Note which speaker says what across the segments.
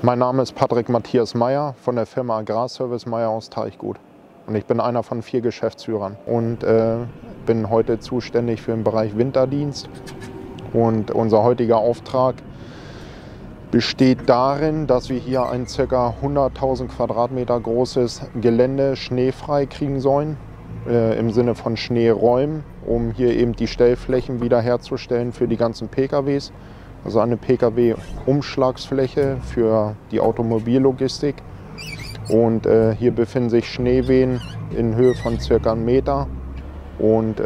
Speaker 1: Mein Name ist Patrick Matthias Meyer von der Firma Agrarservice Meyer aus Teichgut. Und ich bin einer von 4 Geschäftsführern und bin heute zuständig für den Bereich Winterdienst. Und unser heutiger Auftrag besteht darin, dass wir hier ein ca. 100.000 Quadratmeter großes Gelände schneefrei kriegen sollen, im Sinne von Schneeräumen, um hier eben die Stellflächen wiederherzustellen für die ganzen PKWs. Also eine Pkw-Umschlagsfläche für die Automobillogistik. Und hier befinden sich Schneewehen in Höhe von ca. 1 Meter. Und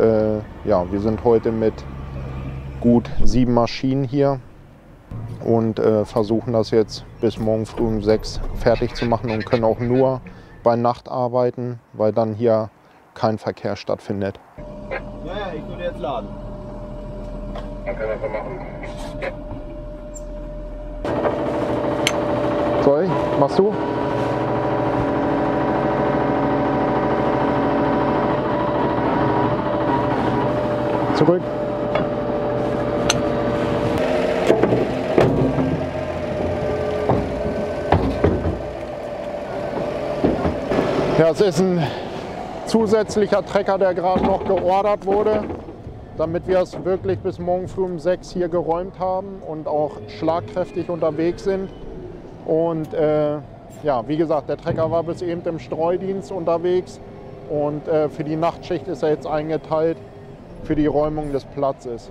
Speaker 1: ja, wir sind heute mit gut 7 Maschinen hier und versuchen das jetzt bis morgen früh um 6 fertig zu machen und können auch nur bei Nacht arbeiten, weil dann hier kein Verkehr stattfindet.
Speaker 2: Ja, ich würde jetzt laden.
Speaker 3: Dann können wir so machen.
Speaker 1: Soll ich? Machst du? Zurück. Ja, es ist ein zusätzlicher Trecker, der gerade noch geordert wurde, damit wir es wirklich bis morgen früh um 6 hier geräumt haben und auch schlagkräftig unterwegs sind. Und ja, wie gesagt, der Trecker war bis eben im Streudienst unterwegs und für die Nachtschicht ist er jetzt eingeteilt für die Räumung des Platzes.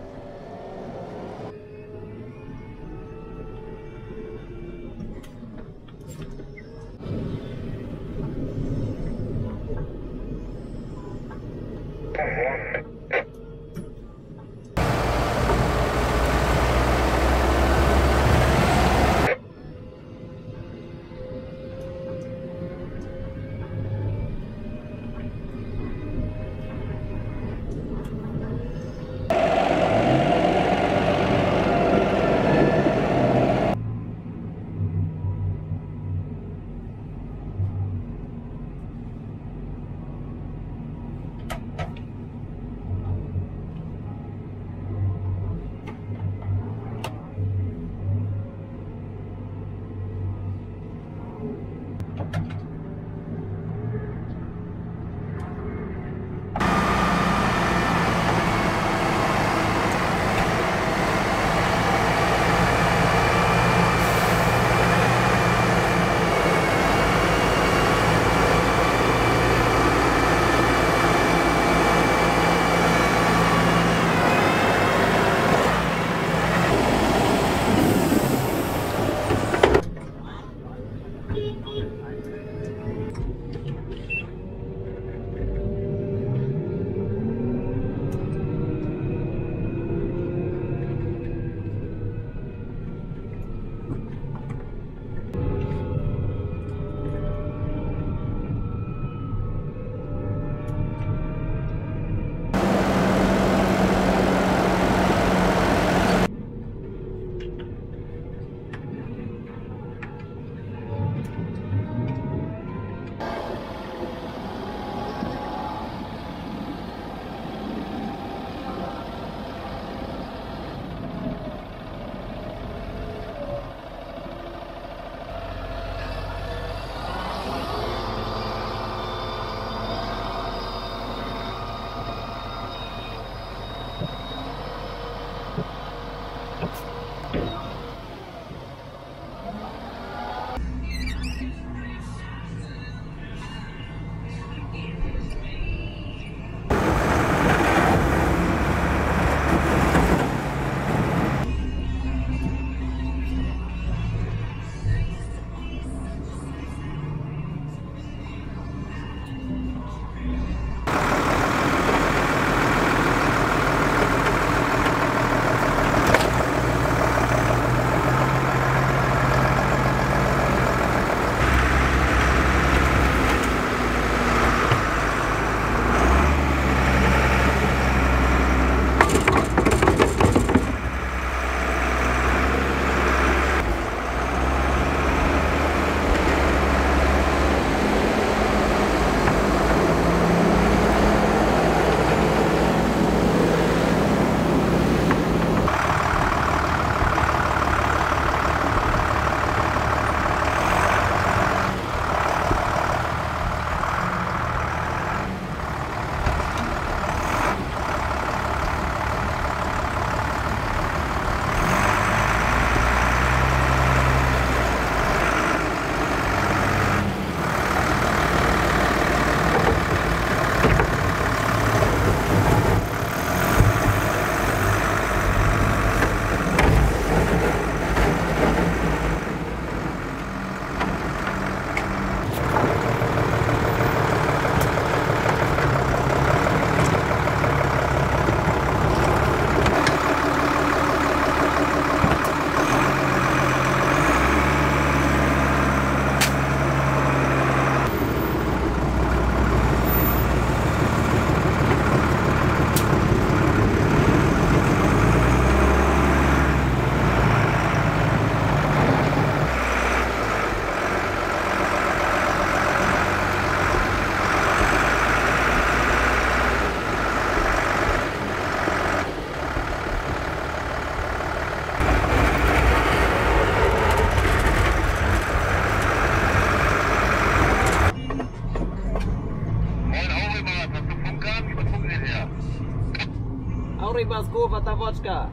Speaker 2: Moskova Tavochka.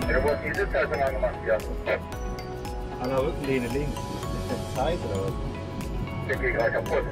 Speaker 3: Är det vår tidigt här som har gemacht, ja?
Speaker 2: Alla Rückenlehne links. Zeit oder was?
Speaker 3: Der geht gerade kaputt.